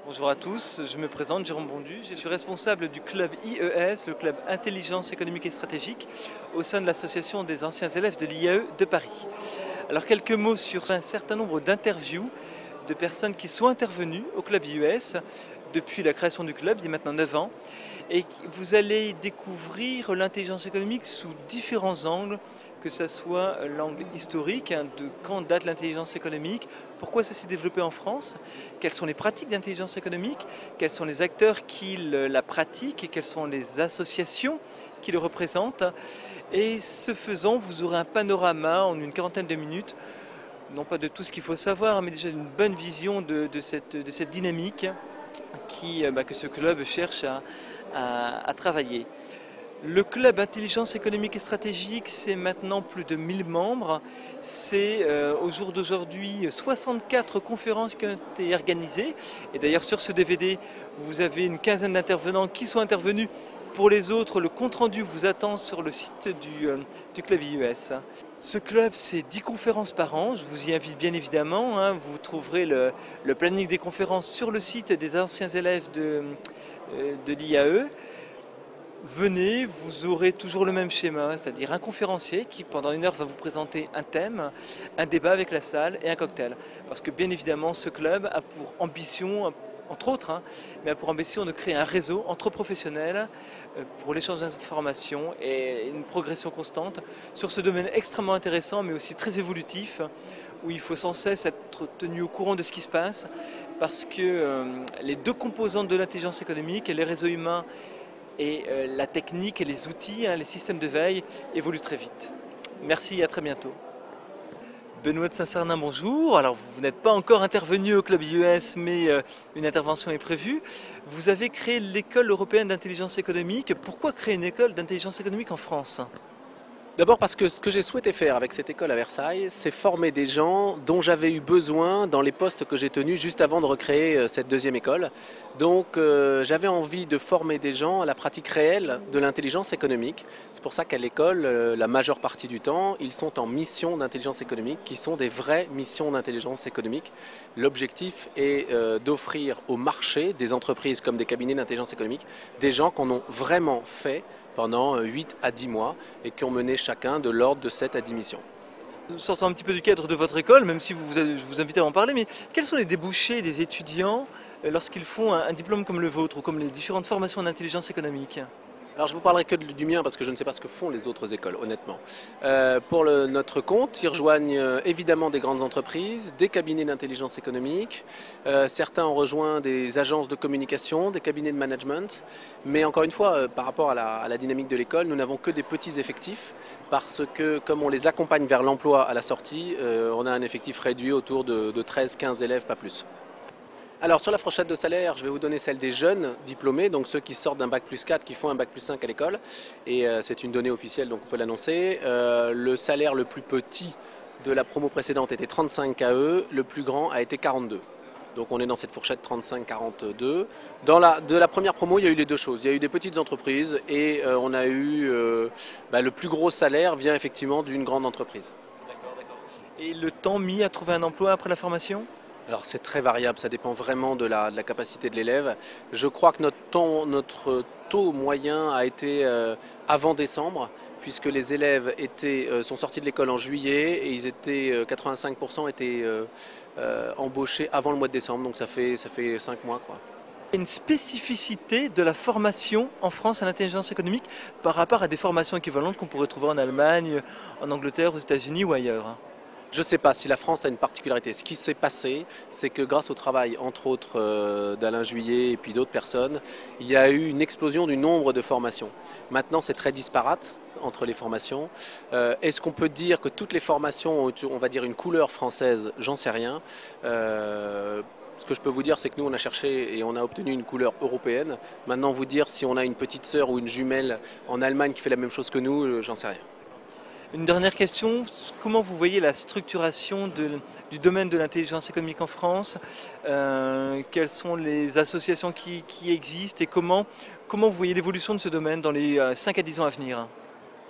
Bonjour à tous, je me présente, Jérôme Bondu, je suis responsable du club IES, le club Intelligence économique et stratégique, au sein de l'association des anciens élèves de l'IAE de Paris. Alors quelques mots sur un certain nombre d'interviews de personnes qui sont intervenues au club IES depuis la création du club, il y a maintenant 9 ans, et vous allez découvrir l'intelligence économique sous différents angles, que ce soit l'angle historique, de quand date l'intelligence économique, pourquoi ça s'est développé en France, quelles sont les pratiques d'intelligence économique, quels sont les acteurs qui la pratiquent et quelles sont les associations qui le représentent. Et ce faisant, vous aurez un panorama en une quarantaine de minutes, non pas de tout ce qu'il faut savoir, mais déjà une bonne vision de cette dynamique que ce club cherche à travailler. Le club Intelligence économique et stratégique, c'est maintenant plus de 1000 membres. C'est au jour d'aujourd'hui 64 conférences qui ont été organisées. Et d'ailleurs sur ce DVD, vous avez une quinzaine d'intervenants qui sont intervenus. Pour les autres, le compte-rendu vous attend sur le site du club IES. Ce club, c'est 10 conférences par an. Je vous y invite bien évidemment. Vous trouverez le planning des conférences sur le site des anciens élèves de l'IAE. Venez, vous aurez toujours le même schéma, c'est-à-dire un conférencier qui pendant une heure va vous présenter un thème, un débat avec la salle et un cocktail. Parce que bien évidemment ce club a pour ambition, entre autres, mais a pour ambition de créer un réseau entre professionnels pour l'échange d'informations et une progression constante sur ce domaine extrêmement intéressant mais aussi très évolutif où il faut sans cesse être tenu au courant de ce qui se passe parce que les deux composantes de l'intelligence économique, les réseaux humains et la technique et les outils, les systèmes de veille évoluent très vite. Merci et à très bientôt. Benoît de Saint-Cernin, bonjour. Alors vous n'êtes pas encore intervenu au club IES, mais une intervention est prévue. Vous avez créé l'école européenne d'intelligence économique. Pourquoi créer une école d'intelligence économique en France ? D'abord parce que ce que j'ai souhaité faire avec cette école à Versailles, c'est former des gens dont j'avais eu besoin dans les postes que j'ai tenus juste avant de recréer cette deuxième école. Donc j'avais envie de former des gens à la pratique réelle de l'intelligence économique. C'est pour ça qu'à l'école, la majeure partie du temps, ils sont en mission d'intelligence économique, qui sont des vraies missions d'intelligence économique. L'objectif est d'offrir au marché, des entreprises comme des cabinets d'intelligence économique, des gens qui en ont vraiment fait pendant 8 à 10 mois et qui ont mené chacun de l'ordre de 7 à 10 missions. Sortons un petit peu du cadre de votre école, même si je vous invite à en parler, mais quels sont les débouchés des étudiants lorsqu'ils font un diplôme comme le vôtre ou comme les différentes formations d'intelligence économique ? Alors je ne vous parlerai que du mien parce que je ne sais pas ce que font les autres écoles, honnêtement. Pour notre compte, ils rejoignent évidemment des grandes entreprises, des cabinets d'intelligence économique. Certains ont rejoint des agences de communication, des cabinets de management. Mais encore une fois, par rapport à la dynamique de l'école, nous n'avons que des petits effectifs parce que comme on les accompagne vers l'emploi à la sortie, on a un effectif réduit autour de 13-15 élèves, pas plus. Alors sur la fourchette de salaire, je vais vous donner celle des jeunes diplômés, donc ceux qui sortent d'un bac+4, qui font un bac+5 à l'école. Et c'est une donnée officielle, donc on peut l'annoncer. Le salaire le plus petit de la promo précédente était 35 KE, le plus grand a été 42. Donc on est dans cette fourchette 35-42. De la première promo, il y a eu les deux choses. Il y a eu des petites entreprises et on a eu le plus gros salaire vient effectivement d'une grande entreprise. D'accord. Et le temps mis à trouver un emploi après la formation ? Alors c'est très variable, ça dépend vraiment de la capacité de l'élève. Je crois que notre taux moyen a été avant décembre, puisque les élèves sont sortis de l'école en juillet et 85% étaient embauchés avant le mois de décembre, donc ça fait 5 mois, quoi. Une spécificité de la formation en France à l'intelligence économique par rapport à des formations équivalentes qu'on pourrait trouver en Allemagne, en Angleterre, aux États-Unis ou ailleurs ? Je ne sais pas si la France a une particularité. Ce qui s'est passé, c'est que grâce au travail, entre autres, d'Alain Juillet et puis d'autres personnes, il y a eu une explosion du nombre de formations. Maintenant, c'est très disparate entre les formations. Est-ce qu'on peut dire que toutes les formations ont, on va dire, une couleur française? J'en sais rien. Ce que je peux vous dire, c'est que nous, on a cherché et on a obtenu une couleur européenne. Maintenant, vous dire si on a une petite sœur ou une jumelle en Allemagne qui fait la même chose que nous, j'en sais rien. Une dernière question, comment vous voyez la structuration du domaine de l'intelligence économique en France ? Quelles sont les associations qui existent et comment vous voyez l'évolution de ce domaine dans les 5 à 10 ans à venir ?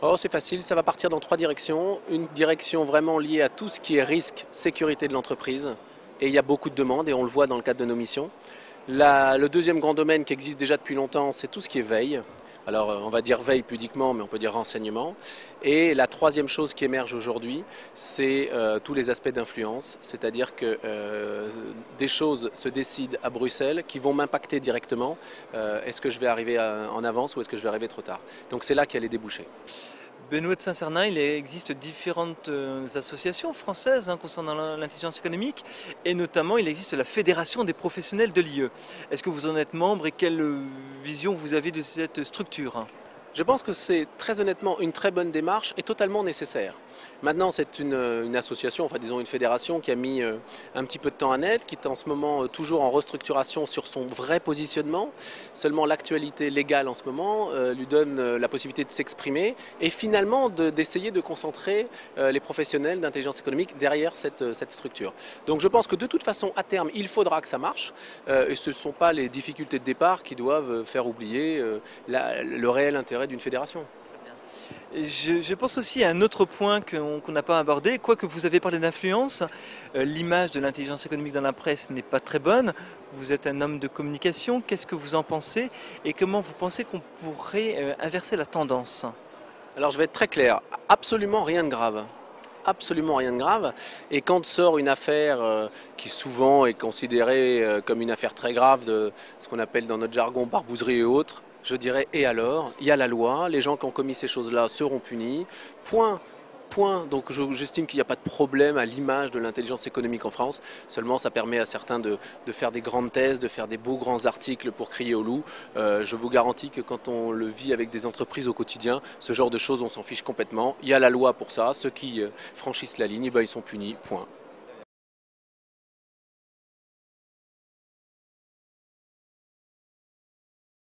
Oh, c'est facile, ça va partir dans 3 directions. Une direction vraiment liée à tout ce qui est risque, sécurité de l'entreprise. Et il y a beaucoup de demandes et on le voit dans le cadre de nos missions. Le deuxième grand domaine qui existe déjà depuis longtemps, c'est tout ce qui est veille. Alors on va dire veille pudiquement, mais on peut dire renseignement. Et la troisième chose qui émerge aujourd'hui, c'est tous les aspects d'influence, c'est-à-dire que des choses se décident à Bruxelles qui vont m'impacter directement. Est-ce que je vais arriver en avance ou est-ce que je vais arriver trop tard? Donc c'est là qu'il y a les débouchés. Benoît de Saint-Cernin, il existe différentes associations françaises concernant l'intelligence économique et notamment il existe la Fédération des professionnels de l'IE. Est-ce que vous en êtes membre et quelle vision vous avez de cette structure? Je pense que c'est très honnêtement une très bonne démarche et totalement nécessaire. Maintenant, c'est une association, enfin disons une fédération qui a mis un petit peu de temps à naître, qui est en ce moment toujours en restructuration sur son vrai positionnement. Seulement l'actualité légale en ce moment lui donne la possibilité de s'exprimer et finalement d'essayer de concentrer les professionnels d'intelligence économique derrière cette structure. Donc je pense que de toute façon, à terme, il faudra que ça marche et ce ne sont pas les difficultés de départ qui doivent faire oublier le réel intérêt d'une fédération. Je pense aussi à un autre point qu'on n'a pas abordé. Quoique vous avez parlé d'influence, l'image de l'intelligence économique dans la presse n'est pas très bonne. Vous êtes un homme de communication. Qu'est-ce que vous en pensez et comment vous pensez qu'on pourrait inverser la tendance? Alors je vais être très clair, absolument rien de grave. Absolument rien de grave. Et quand sort une affaire qui souvent est considérée comme une affaire très grave de ce qu'on appelle dans notre jargon barbouzerie et autres, je dirais et alors, il y a la loi, les gens qui ont commis ces choses-là seront punis, point. Donc j'estime qu'il n'y a pas de problème à l'image de l'intelligence économique en France, seulement ça permet à certains de faire des grandes thèses, de faire des beaux grands articles pour crier au loup. Je vous garantis que quand on le vit avec des entreprises au quotidien, ce genre de choses on s'en fiche complètement. Il y a la loi pour ça, ceux qui franchissent la ligne, ils sont punis, point.